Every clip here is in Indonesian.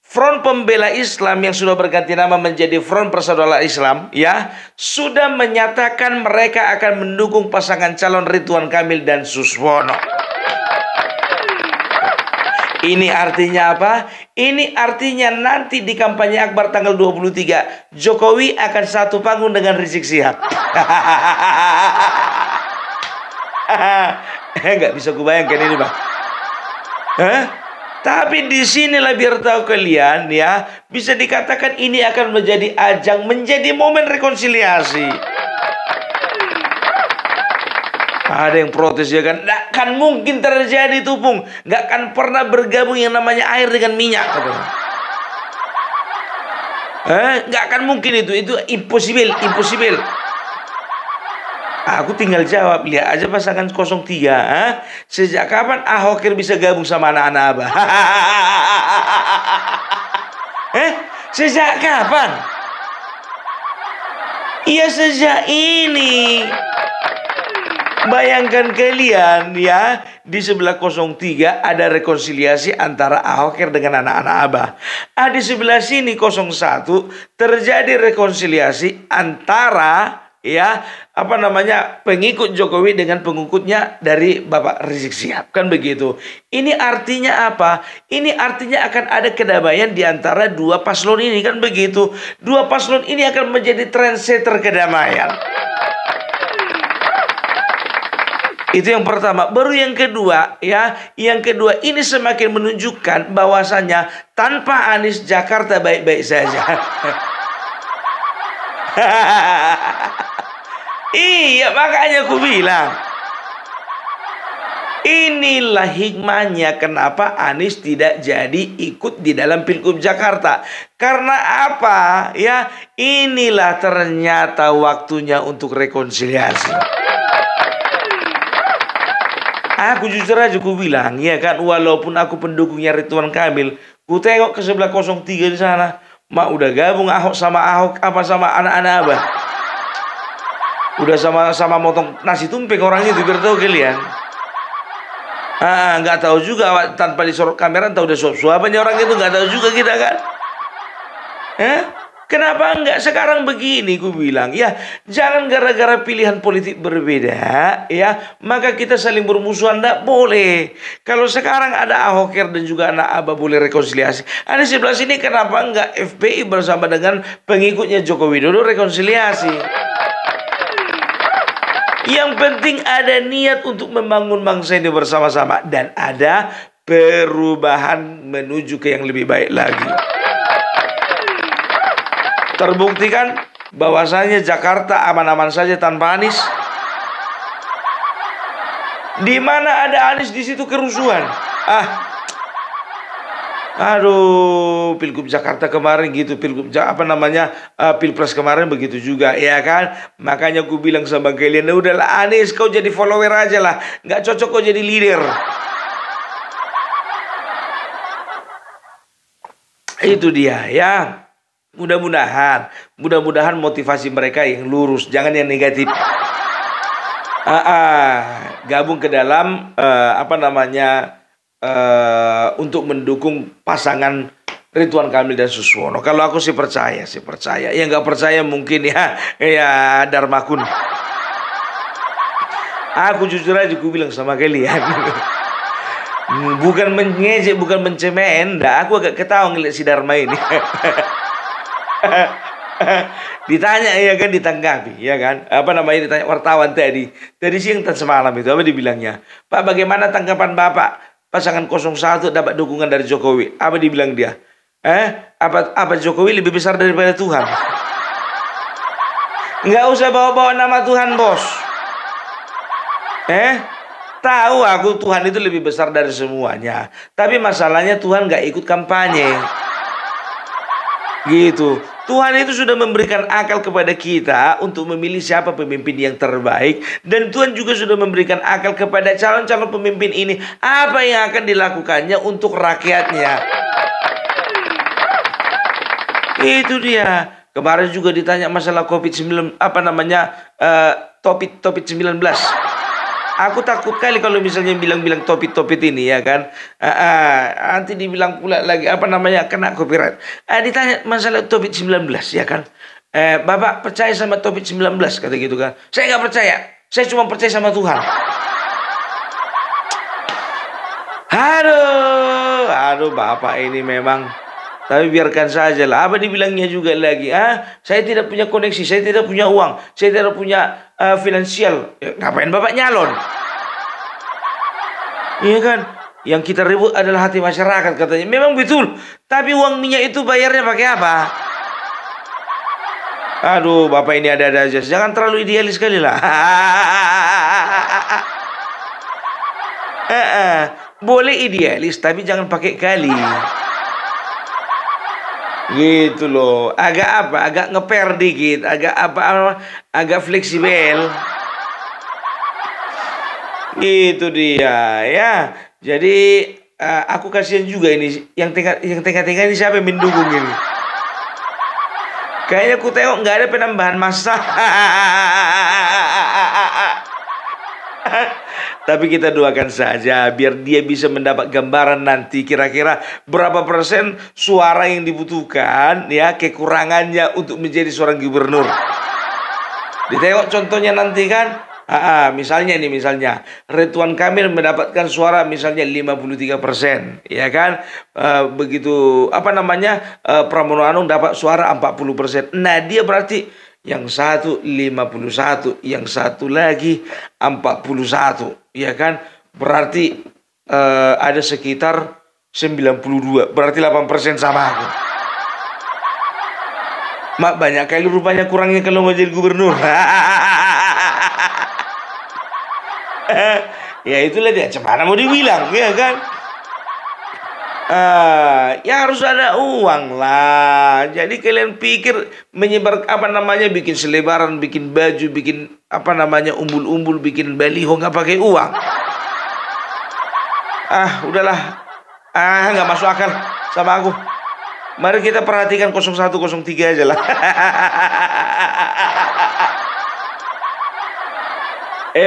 Front Pembela Islam yang sudah berganti nama menjadi Front Persaudaraan Islam, ya, sudah menyatakan mereka akan mendukung pasangan calon Ridwan Kamil dan Suswono. Ini artinya apa? Ini artinya nanti di kampanye akbar tanggal 23, Jokowi akan satu panggung dengan Rizik Syihab. Nggak bisa kubayangkan ini, Bang. Tapi di sinilah biar tahu kalian, ya, bisa dikatakan ini akan menjadi ajang, menjadi momen rekonsiliasi. Ada yang protes, ya kan? Nggak kan mungkin terjadi itu, Pung. Nggak akan pernah bergabung yang namanya air dengan minyak, katanya. Nggak akan mungkin itu impossible. Aku tinggal jawab, lihat aja pasangan 03. Sejak kapan Ahokir bisa gabung sama anak-anak Abah? Sejak kapan? Iya, sejak ini. Bayangkan kalian, ya, di sebelah 03 ada rekonsiliasi antara Ahokir dengan anak-anak Abah. Di sebelah sini 01 terjadi rekonsiliasi antara, ya, pengikut Jokowi dengan pengikutnya dari Bapak Rizik Syihab, kan begitu. Ini artinya apa? Ini artinya akan ada kedamaian di antara dua paslon ini, kan begitu. Dua paslon ini akan menjadi trendsetter kedamaian. Itu yang pertama. Baru yang kedua, ya, yang kedua ini semakin menunjukkan bahwasannya tanpa Anies Jakarta baik-baik saja. Iya, makanya aku bilang, inilah hikmahnya kenapa Anies tidak jadi ikut di dalam Pilgub Jakarta. Karena apa? Ya, inilah ternyata waktunya untuk rekonsiliasi. Aku jujur aja aku bilang, ya kan, walaupun aku pendukungnya Ridwan Kamil, ku tengok ke sebelah 03 di sana, mak udah gabung Ahok sama anak-anak Abah. Udah sama-sama motong nasi tumpeng orang itu, biar tahu kalian. Nggak tahu juga tanpa disorot kamera, tahu udah suap-suapannya orang itu, nggak tahu juga kita, kan. Kenapa enggak sekarang begini, ku bilang, ya, jangan gara-gara pilihan politik berbeda, ya, maka kita saling bermusuhan, enggak boleh. Kalau sekarang ada Ahokir dan juga anak Abah boleh rekonsiliasi. Ada sebelah sini, kenapa enggak FPI bersama dengan pengikutnya Joko Widodo rekonsiliasi? Yang penting ada niat untuk membangun bangsa ini bersama-sama dan ada perubahan menuju ke yang lebih baik lagi. Terbuktikan bahwasanya Jakarta aman-aman saja tanpa Anies. Di mana ada Anies di situ kerusuhan. Pilgub Jakarta kemarin gitu, Pilpres kemarin begitu juga, ya kan? Makanya aku bilang sama kalian, udahlah Anies, kau jadi follower aja lah, nggak cocok kau jadi leader. Itu dia, ya. Mudah-mudahan motivasi mereka yang lurus, jangan yang negatif. Gabung ke dalam untuk mendukung pasangan Ridwan Kamil dan Suswono. Kalau aku sih percaya. Yang nggak percaya mungkin ya Darmakun. Aku jujur aja aku bilang sama kalian. Bukan mengejek, bukan mencemen. Aku agak ketawa ngeliat si Dharma ini. Ditanya, ya kan, ditanggapi, ya kan, ditanya wartawan tadi siang dan semalam itu, apa dibilangnya, Pak, bagaimana tanggapan Bapak pasangan 01 dapat dukungan dari Jokowi? Apa dibilang dia? Apa Jokowi lebih besar daripada Tuhan? Nggak usah bawa-bawa nama Tuhan, bos. Tahu aku Tuhan itu lebih besar dari semuanya, tapi masalahnya Tuhan nggak ikut kampanye. Gitu. Tuhan itu sudah memberikan akal kepada kita untuk memilih siapa pemimpin yang terbaik. Dan Tuhan juga sudah memberikan akal kepada calon-calon pemimpin ini, apa yang akan dilakukannya untuk rakyatnya. Itu dia. Kemarin juga ditanya masalah COVID-19, COVID-19. Aku takut kali kalau misalnya bilang-bilang topik-topik ini ya kan. Nanti dibilang pula lagi apa namanya kena copyright. Ditanya masalah topik 19 ya kan. Bapak percaya sama topik 19 kata gitu kan. Saya nggak percaya. Saya cuma percaya sama Tuhan. Aduh Bapak ini memang. Tapi biarkan saja lah. Apa dibilangnya juga lagi. Saya tidak punya koneksi. Saya tidak punya uang. Saya tidak punya finansial. Ngapain Bapak nyalon? Iya kan? Yang kita ribut adalah hati masyarakat katanya. Memang betul. Tapi uang minyak itu bayarnya pakai apa? Aduh Bapak ini ada-ada aja. Jangan terlalu idealis sekali lah. Boleh idealis. Tapi jangan pakai kali. Gitu loh, agak apa? Agak ngeper dikit, agak apa? Agak fleksibel. Itu dia, ya. Jadi aku kasihan juga ini yang tengah-tengah ini siapa yang mendukung ini? Kayaknya aku tengok nggak ada penambahan massa. Tapi kita doakan saja biar dia bisa mendapat gambaran nanti kira-kira berapa persen suara yang dibutuhkan ya kekurangannya untuk menjadi seorang gubernur. Ditengok contohnya nanti kan. Misalnya Ridwan Kamil mendapatkan suara misalnya 53%, ya kan? Begitu apa namanya? Pramono Anung dapat suara 40%. Nah, dia berarti yang satu 51, yang satu lagi 41, ya kan? Berarti ada sekitar 92, berarti 8% sama aku. Mak banyak kali rupanya kurangnya kalau mau jadi gubernur. Ya itulah dia, cemana mau dibilang, ya kan? Ya harus ada uang lah. Jadi kalian pikir menyebar apa namanya bikin selebaran, bikin baju, bikin apa namanya umbul-umbul, bikin baliho nggak pakai uang? Udahlah. Nggak masuk akal sama aku. Mari kita perhatikan 0103 aja lah.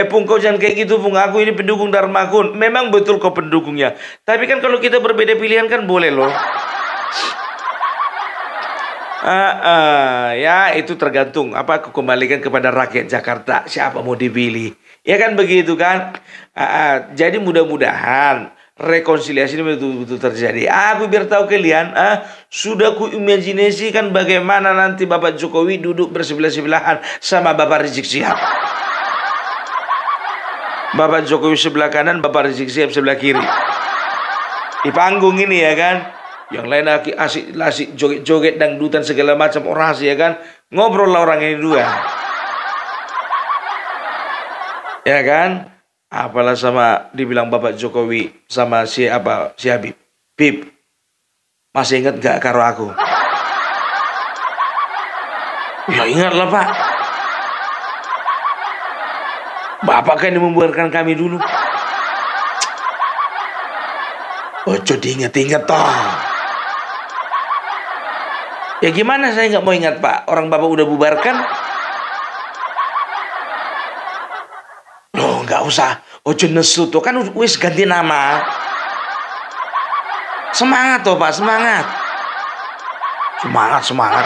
Pung, kau jangan kayak gitu, Pung. Aku ini pendukung Dharmakun. Memang betul kau pendukungnya. Tapi kan kalau kita berbeda pilihan kan boleh loh. Ya itu tergantung. Aku kembalikan kepada rakyat Jakarta. Siapa mau dipilih? Ya kan begitu kan? Jadi mudah-mudahan rekonsiliasi ini betul-betul terjadi. Aku biar tahu kalian, sudah ku imajinasikan bagaimana nanti Bapak Jokowi duduk bersebelah-sebelahan sama Bapak Rizik Syihab. Bapak Jokowi sebelah kanan, Bapak Rizik Syihab sebelah kiri. Di panggung ini ya kan. Yang lain asik joget-joget dangdutan segala macam orasi ya kan. Ngobrol lah orang ini dua. Ya kan? Apalah sama dibilang Bapak Jokowi sama si Habib. Bib, masih ingat gak karo aku? Ya ingat lah Pak. Bapak kan yang membuarkan kami dulu. Ojo diingat-ingat toh. Ya gimana saya nggak mau ingat Pak? Orang Bapak udah bubarkan. Loh nggak usah. Ojo nesu tuh kan wis ganti nama. Semangat toh Pak, semangat. Semangat.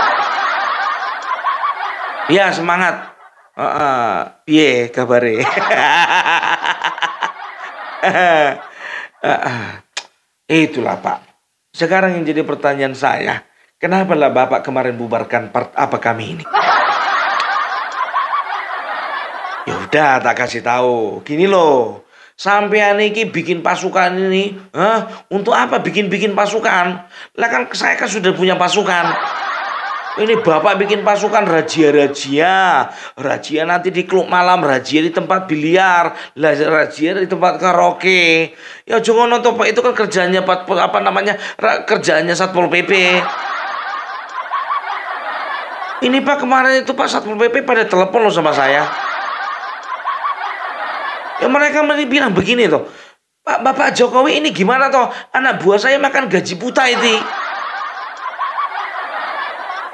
Iya semangat. Piye kabare? Itulah Pak. Sekarang yang jadi pertanyaan saya, kenapa lah Bapak kemarin bubarkan apa kami ini? Ya udah tak kasih tahu. Gini loh, sampean iki bikin pasukan ini, untuk apa bikin pasukan? Lah kan saya kan sudah punya pasukan. Ini Bapak bikin pasukan razia nanti di klub malam, razia di tempat biliar, razia di tempat karaoke. Ya jangan nonton Pak, itu kan kerjanya kerjanya Satpol PP. Ini Pak kemarin itu Pak Satpol PP pada telepon loh sama saya. Ya mereka bilang begini toh, Bapak Jokowi ini gimana toh? Anak buah saya makan gaji buta ini.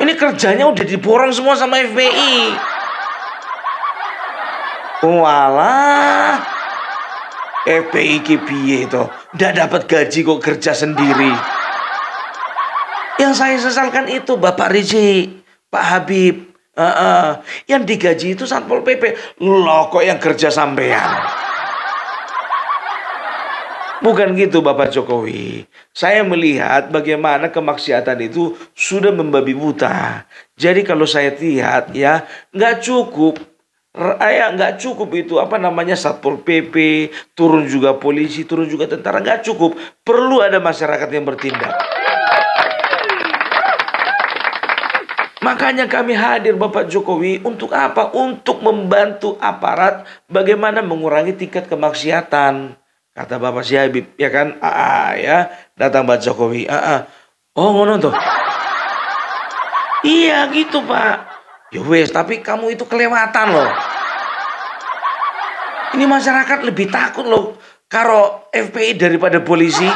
Ini kerjanya udah diborong semua sama FPI. Walah, FPI ki piye to? Ndak dapat gaji kok kerja sendiri. Yang saya sesalkan itu Bapak Rizik, Pak Habib. Yang digaji itu Satpol PP. Loh kok yang kerja sampean? Bukan gitu Bapak Jokowi. Saya melihat bagaimana kemaksiatan itu sudah membabi buta. Jadi kalau saya lihat ya nggak cukup. Nggak cukup itu Satpol PP, turun juga polisi, turun juga tentara, nggak cukup. Perlu ada masyarakat yang bertindak. Makanya kami hadir Bapak Jokowi untuk apa? Untuk membantu aparat bagaimana mengurangi tingkat kemaksiatan. Kata Bapak si Habib, ya kan? Ya, datang Pak Jokowi. Oh, ngono tuh. Iya gitu Pak. Ya wes, tapi kamu itu kelewatan loh. Ini masyarakat lebih takut loh karo FPI daripada polisi.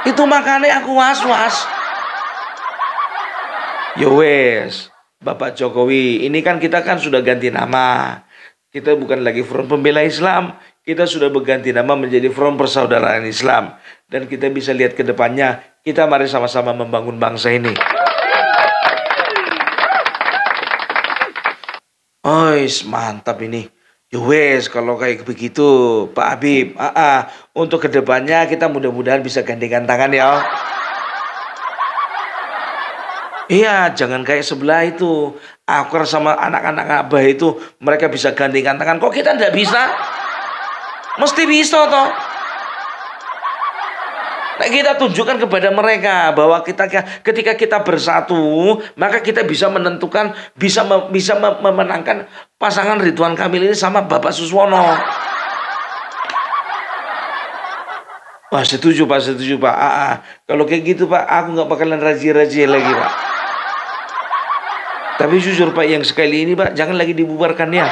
Itu makanya aku was-was. Ya wes, Bapak Jokowi, ini kan kita kan sudah ganti nama. Kita bukan lagi Front Pembela Islam, kita sudah berganti nama menjadi Front Persaudaraan Islam. Dan kita bisa lihat ke depannya, kita mari sama-sama membangun bangsa ini. Ois, mantap ini. Ya wes, kalau kayak begitu, Pak Habib, untuk kedepannya kita mudah-mudahan bisa gandengan tangan ya. Iya, jangan kayak sebelah itu. Aku sama anak-anak Abah itu mereka bisa gandengan tangan. Kok kita tidak bisa? Mesti bisa toh. Nah, kita tunjukkan kepada mereka bahwa ketika kita bersatu, maka kita bisa menentukan, bisa memenangkan pasangan Ridwan Kamil ini sama Bapak Suswono. Wah, setuju Pak, setuju Pak. Kalau kayak gitu Pak, aku nggak bakalan razia-razia lagi Pak. Tapi jujur Pak, yang sekali ini Pak, jangan lagi dibubarkan ya.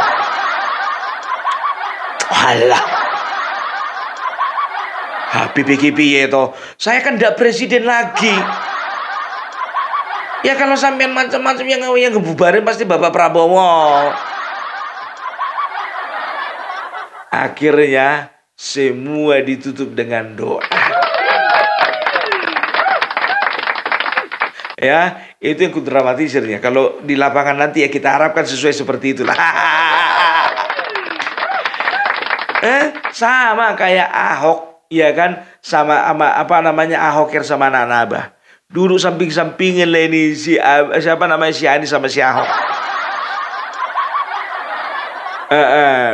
Alah. Habib piye toh? Saya kan tidak presiden lagi. Ya kalau sampean macam-macam yang ngebubarin pasti Bapak Prabowo. Akhirnya semua ditutup dengan doa. Ya, itu yang kudramatisirnya. Kalau di lapangan nanti ya kita harapkan sesuai seperti itulah. Sama kayak Ahok, ya kan? Sama Ahoker sama anak Abah. Duduk samping-sampingin lah ini si Anies sama si Ahok.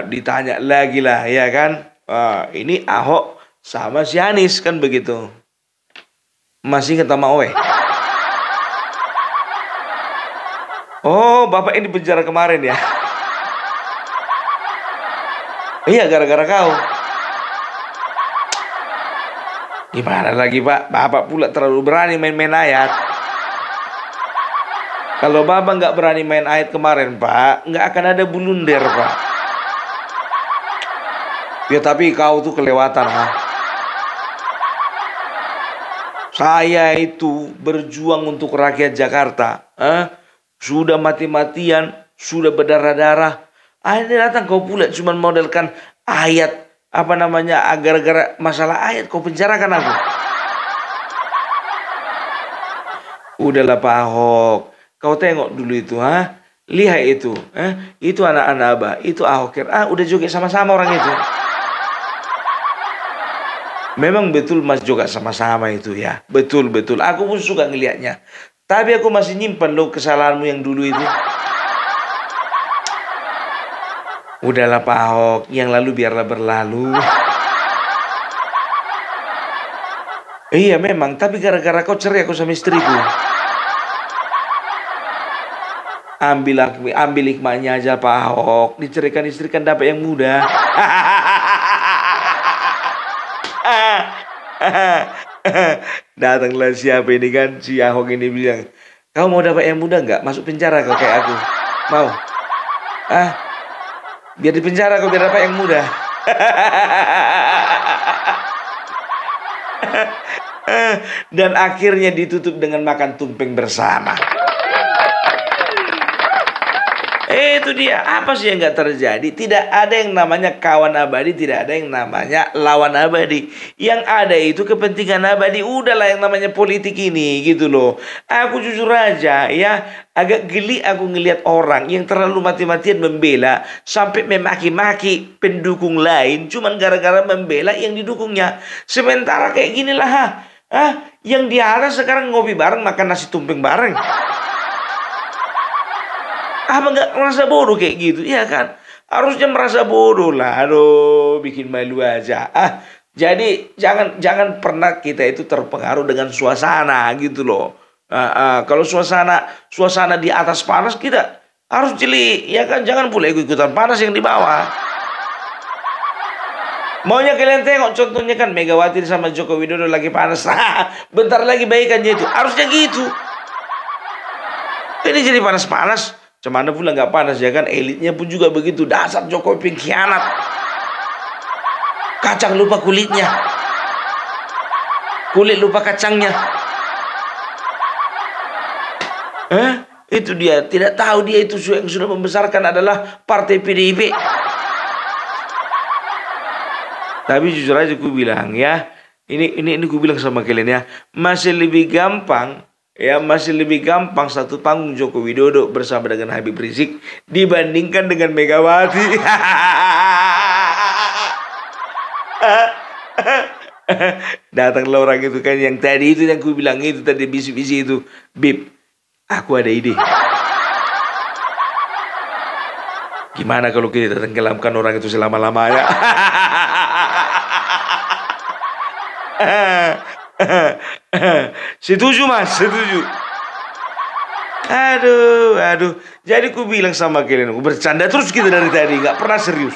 Ditanya lagi lah, ya kan? Ini Ahok sama si Anies kan begitu. Masih ingat sama Owe? Oh, Bapak ini penjara kemarin ya? Iya, gara-gara kau. Gimana lagi Pak? Bapak pula terlalu berani main-main ayat. Kalau Bapak nggak berani main ayat kemarin Pak, nggak akan ada bulunder Pak. Ya tapi kau tuh kelewatan Saya itu berjuang untuk rakyat Jakarta. Sudah mati-matian, sudah berdarah-darah. Akhirnya datang kau pula cuma modelkan ayat gara-gara masalah ayat kau penjarakan aku. Udahlah Pak Ahok, kau tengok dulu itu, lihat itu, itu anak-anak Abah, itu Ahoker, udah joget sama-sama orang itu. Memang betul Mas juga sama-sama itu ya, betul. Aku pun suka ngelihatnya. Tapi aku masih nyimpan loh kesalahanmu yang dulu itu. Udahlah Pak Ahok, yang lalu biarlah berlalu. Iya memang, tapi gara-gara kau cerai aku sama istriku. Ambil hikmahnya aja Pak Ahok. Diceraikan istri kan dapat yang muda. Datanglah siapa ini kan, si Ahok ini bilang, kau mau dapat yang muda nggak? Masuk penjara kau kayak aku. Mau? Biar di penjara kau biar dapat yang muda. Dan akhirnya ditutup dengan makan tumpeng bersama. Itu dia. Apa sih yang nggak terjadi? Tidak ada yang namanya kawan abadi, tidak ada yang namanya lawan abadi. Yang ada itu kepentingan abadi. Udahlah yang namanya politik ini, gitu loh. Aku jujur aja ya, agak geli aku ngelihat orang yang terlalu mati-matian membela sampai memaki-maki pendukung lain cuman gara-gara membela yang didukungnya. Sementara kayak gini lah, yang di atas sekarang ngopi bareng, makan nasi tumpeng bareng. Apa nggak merasa bodoh kayak gitu? Iya kan? Harusnya merasa bodoh lah. Aduh, bikin malu aja. Jadi jangan pernah kita itu terpengaruh dengan suasana gitu loh. Kalau suasana di atas panas, kita harus jeli, ya kan? Jangan pula ikut-ikutan panas yang di bawah. Maunya kalian tengok contohnya kan Megawati sama Joko Widodo lagi panas. Bentar lagi baikannya itu. Harusnya gitu. Ini jadi panas-panas. Cemana pula nggak panas ya kan? Elitnya pun juga begitu. Dasar Jokowi pengkhianat. Kacang lupa kulitnya. Kulit lupa kacangnya. Itu dia. Tidak tahu dia itu yang sudah membesarkan adalah partai PDIP. Tapi jujur aja gue bilang ya. Ini gue bilang sama kalian ya. Masih lebih gampang satu panggung Joko Widodo bersama dengan Habib Rizik dibandingkan dengan Megawati. Datanglah orang itu kan, yang tadi itu yang ku bilang itu tadi, bisi-bisi itu. Bib, aku ada ide. Gimana kalau kita tenggelamkan orang itu selama-lamanya? Setuju mas, setuju. Aduh. Jadi ku bilang sama kalian, aku bercanda terus kita dari tadi, nggak pernah serius.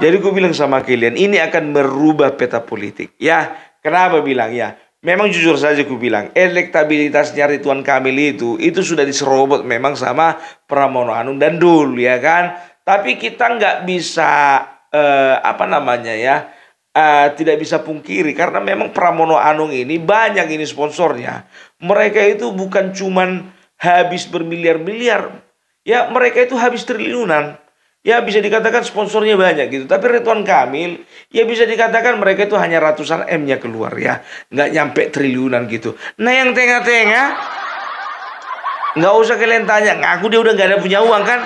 Jadi ku bilang sama kalian, ini akan merubah peta politik. Ya, kenapa bilang ya? Memang jujur saja ku bilang, elektabilitasnya Ridwan Kamil itu sudah diserobot memang sama Pramono Anung dan Dul, ya kan? Tapi kita nggak bisa tidak bisa pungkiri karena memang Pramono Anung ini banyak ini sponsornya. Mereka itu bukan cuman habis bermiliar-miliar, ya mereka itu habis triliunan. Ya bisa dikatakan sponsornya banyak gitu. Tapi Ridwan Kamil ya bisa dikatakan mereka itu hanya ratusan M-nya keluar ya, nggak nyampe triliunan gitu. Nah yang tengah-tengah nggak usah kalian tanya, ngaku dia udah nggak ada punya uang kan?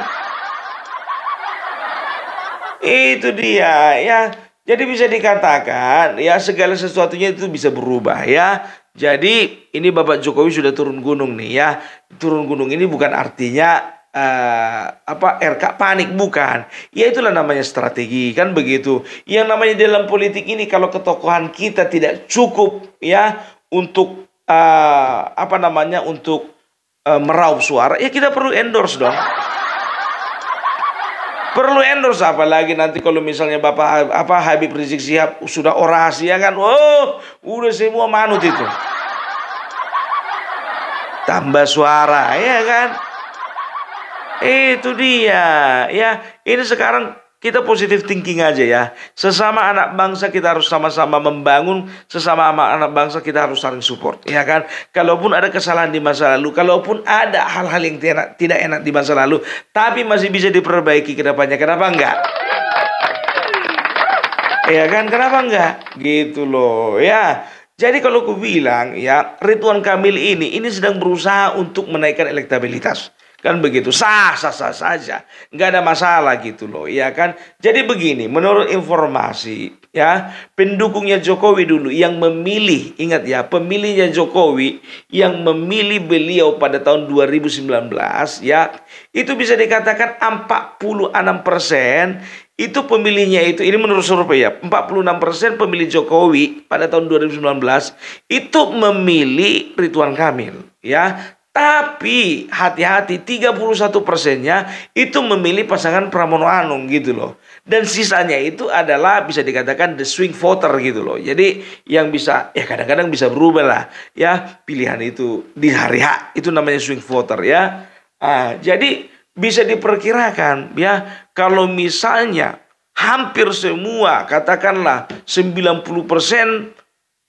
Itu dia ya. Jadi bisa dikatakan ya segala sesuatunya itu bisa berubah ya. Jadi ini Bapak Jokowi sudah turun gunung nih ya. Turun gunung ini bukan artinya RK panik, bukan. Ya itulah namanya strategi kan begitu. Yang namanya dalam politik ini kalau ketokohan kita tidak cukup ya untuk untuk meraup suara, ya kita perlu endorse dong. Perlu endorse, apalagi nanti kalau misalnya Bapak Habib Rizik Syihab sudah orasi ya kan. Oh, udah semua manut itu. Tambah suara ya kan. Itu dia ya. Ini sekarang kita positive thinking aja ya. Sesama anak bangsa kita harus sama-sama membangun. Sesama anak bangsa kita harus saling support ya kan. Kalaupun ada kesalahan di masa lalu, kalaupun ada hal-hal yang tidak enak di masa lalu, tapi masih bisa diperbaiki ke depannya, kenapa enggak? Ya kan, kenapa enggak? Gitu loh ya. Jadi kalau aku bilang ya, Ridwan Kamil ini sedang berusaha untuk menaikkan elektabilitas. Kan begitu, sah saja, nggak ada masalah gitu loh, ya kan. Jadi begini, menurut informasi ya, pendukungnya Jokowi dulu yang memilih, ingat ya, pemilihnya Jokowi yang memilih beliau pada tahun 2019 ya, itu bisa dikatakan 46% itu pemilihnya itu, ini menurut survei ya, 46% pemilih Jokowi pada tahun 2019 itu memilih Ridwan Kamil ya. Tapi hati-hati, 31%-nya itu memilih pasangan Pramono Anung gitu loh. Dan sisanya itu adalah bisa dikatakan the swing voter gitu loh. Jadi yang bisa, ya kadang-kadang bisa berubah lah ya pilihan itu di hari H, itu namanya swing voter ya. Jadi bisa diperkirakan ya, kalau misalnya hampir semua, katakanlah 90%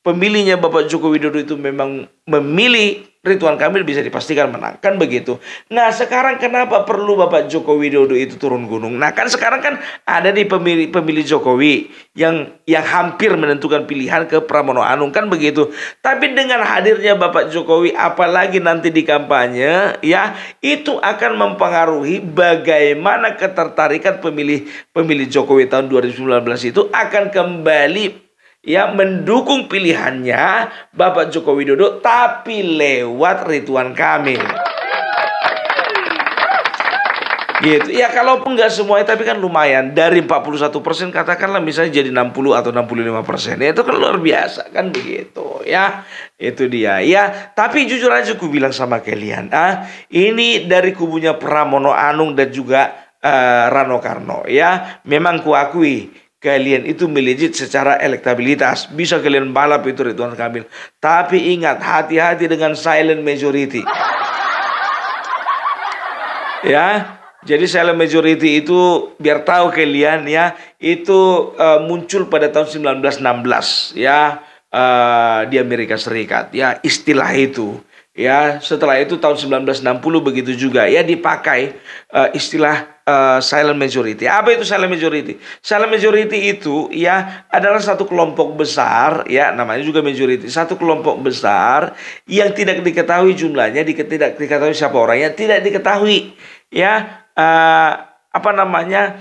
pemilihnya Bapak Joko Widodo itu memang memilih Ridwan Kamil, bisa dipastikan menang. Kan begitu. Nah, sekarang kenapa perlu Bapak Joko Widodo itu turun gunung? Nah, kan sekarang kan ada nih pemilih Jokowi yang hampir menentukan pilihan ke Pramono Anung, kan begitu. Tapi dengan hadirnya Bapak Jokowi, apalagi nanti di kampanye, ya, itu akan mempengaruhi bagaimana ketertarikan pemilih Jokowi tahun 2019 itu akan kembali, ya, mendukung pilihannya Bapak Joko Widodo, tapi lewat Ridwan Kamil. Gitu. Ya, kalaupun nggak semuanya, tapi kan lumayan. Dari 41% katakanlah misalnya jadi 60 atau 65%. Ya, itu kan luar biasa, kan begitu, ya. Itu dia, ya. Tapi jujur aja aku bilang sama kalian, ini dari kubunya Pramono Anung dan juga Rano Karno, ya. Memang kuakui kalian itu melejit secara elektabilitas. Bisa kalian balap itu Ridwan Kamil. Tapi ingat, hati-hati dengan silent majority. Ya, jadi silent majority itu biar tahu kalian, ya, itu muncul pada tahun 1916, ya, di Amerika Serikat, ya, istilah itu. Ya, setelah itu tahun 1960 begitu juga, ya, dipakai istilah silent majority. Apa itu silent majority? Silent majority itu, ya, adalah satu kelompok besar, ya, namanya juga majority. Satu kelompok besar yang tidak diketahui jumlahnya, tidak diketahui siapa orangnya, tidak diketahui, ya, apa namanya,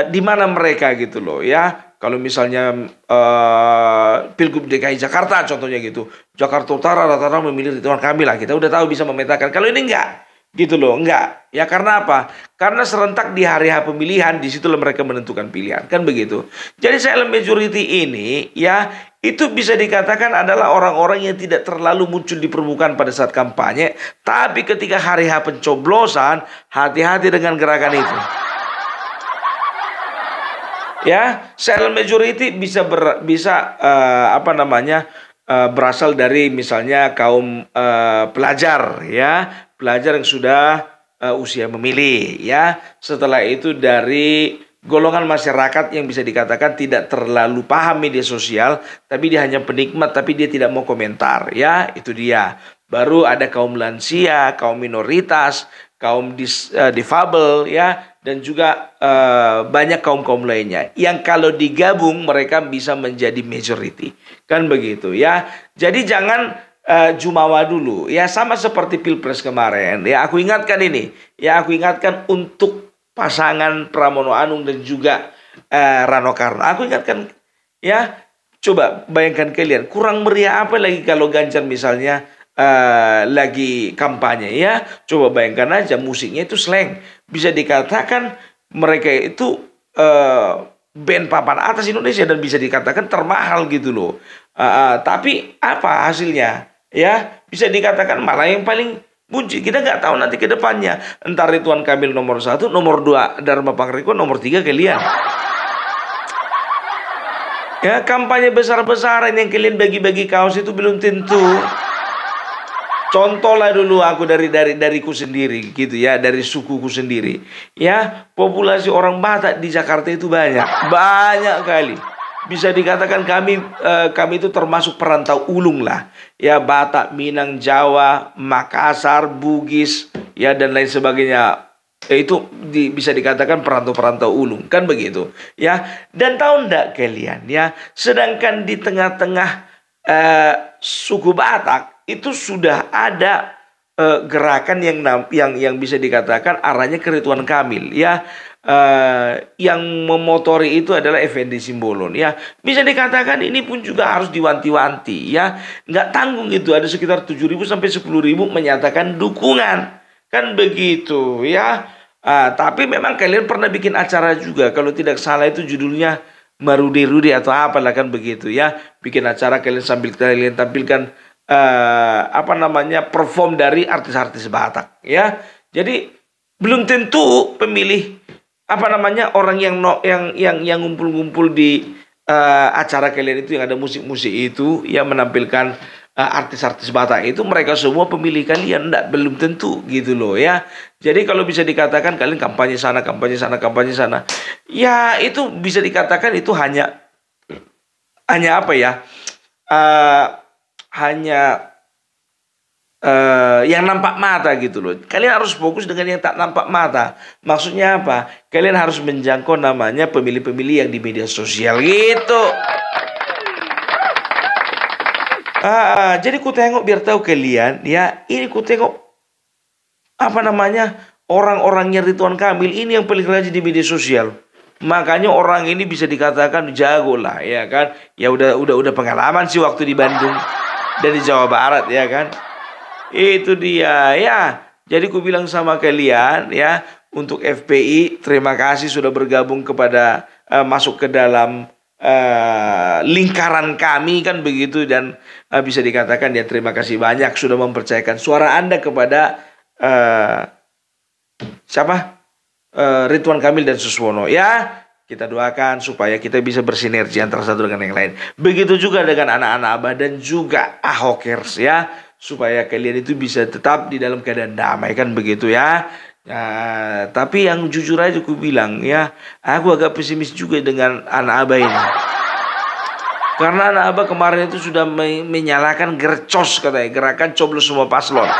di mana mereka gitu loh, ya. Kalau misalnya Pilgub DKI Jakarta contohnya gitu, Jakarta Utara rata-rata memilih Ridwan Kamil lah, kita udah tahu bisa memetakan. Kalau ini enggak, gitu loh, enggak. Ya, karena apa? Karena serentak di hari H pemilihan, di situlah mereka menentukan pilihan, kan begitu. Jadi silent majority ini, ya, itu bisa dikatakan adalah orang-orang yang tidak terlalu muncul di permukaan pada saat kampanye, tapi ketika hari H pencoblosan, hati-hati dengan gerakan itu. Ya, silent majority bisa berasal dari misalnya kaum pelajar, ya, pelajar yang sudah usia memilih, ya. Setelah itu dari golongan masyarakat yang bisa dikatakan tidak terlalu paham media sosial, tapi dia hanya penikmat, tapi dia tidak mau komentar, ya, itu dia. Baru ada kaum lansia, kaum minoritas, kaum difabel, ya, dan juga banyak kaum-kaum lainnya yang kalau digabung mereka bisa menjadi majority, kan begitu, ya. Jadi jangan jumawa dulu, ya, sama seperti Pilpres kemarin, ya. Aku ingatkan ini, ya, aku ingatkan untuk pasangan Pramono Anung dan juga Rano Karno. Aku ingatkan, ya, coba bayangkan kalian, kurang meriah apa lagi kalau Ganjar misalnya lagi kampanye, ya. Coba bayangkan aja, musiknya itu slang. Bisa dikatakan mereka itu band papan atas Indonesia dan bisa dikatakan termahal gitu loh. Tapi apa hasilnya? Ya, bisa dikatakan malah yang paling buncit. Kita nggak tahu nanti ke depannya. Entar Ridwan Kamil nomor 1, nomor 2 Dharma Pangriko, nomor 3 kalian. Ya, kampanye besar-besaran yang kalian bagi-bagi kaos itu belum tentu. Contohlah dulu aku dariku sendiri gitu, ya, dari sukuku sendiri. Ya, populasi orang Batak di Jakarta itu banyak kali. Bisa dikatakan kami itu termasuk perantau ulung lah. Ya, Batak, Minang, Jawa, Makassar, Bugis, ya, dan lain sebagainya. Itu bisa dikatakan perantau-perantau ulung, kan begitu, ya. Dan tahu enggak kalian, ya, sedangkan di tengah-tengah suku Batak itu sudah ada gerakan yang bisa dikatakan arahnya ke Ridwan Kamil, ya. Yang memotori itu adalah Effendi Simbolon, ya. Bisa dikatakan ini pun juga harus diwanti-wanti, ya. Nggak tanggung itu, ada sekitar 7.000 sampai 10.000 menyatakan dukungan, kan begitu, ya. Tapi memang kalian pernah bikin acara juga, kalau tidak salah itu judulnya Marudi-Rudi atau apalah, kan begitu, ya. Bikin acara kalian sambil kalian tampilkan perform dari artis-artis Batak, ya. Jadi belum tentu pemilih orang yang ngumpul-ngumpul di acara kalian itu yang ada musik-musik itu, yang menampilkan artis-artis Batak itu mereka semua pemilih kalian, belum tentu gitu loh, ya. Jadi kalau bisa dikatakan kalian kampanye sana, kampanye sana, kampanye sana, ya, itu bisa dikatakan itu hanya apa ya? uh, hanya yang nampak mata gitu loh. Kalian harus fokus dengan yang tak nampak mata. Maksudnya apa? Kalian harus menjangkau namanya pemilih-pemilih yang di media sosial gitu. Jadi ku tengok biar tahu kalian ya. Ini ku tengok apa namanya orang-orangnya Ridwan Kamil ini yang paling rajin di media sosial. Makanya orang ini bisa dikatakan jago lah ya kan. Ya udah pengalaman sih waktu di Bandung dan di Jawa Barat ya kan. Itu dia ya. Jadi ku bilang sama kalian ya, untuk FPI terima kasih sudah bergabung kepada masuk ke dalam lingkaran kami kan begitu, dan bisa dikatakan ya terima kasih banyak sudah mempercayakan suara Anda kepada siapa? Ridwan Kamil dan Suswono ya. Kita doakan supaya kita bisa bersinergi antara satu dengan yang lain. Begitu juga dengan anak-anak Abah dan juga Ahokers ya, supaya kalian itu bisa tetap di dalam keadaan damai kan begitu ya. Tapi yang jujur aja aku bilang ya, aku agak pesimis juga dengan anak Abah ini. Karena anak Abah kemarin itu sudah menyalakan gercos katanya, gerakan coblos semua paslon.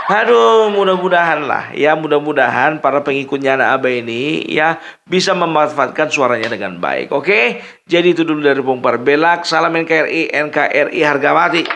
Aduh, mudah-mudahan lah ya, mudah-mudahan para pengikutnya anak Abah ini ya bisa memanfaatkan suaranya dengan baik. Oke, jadi itu dulu dari Bung Parbelak. Salam NKRI, NKRI harga mati.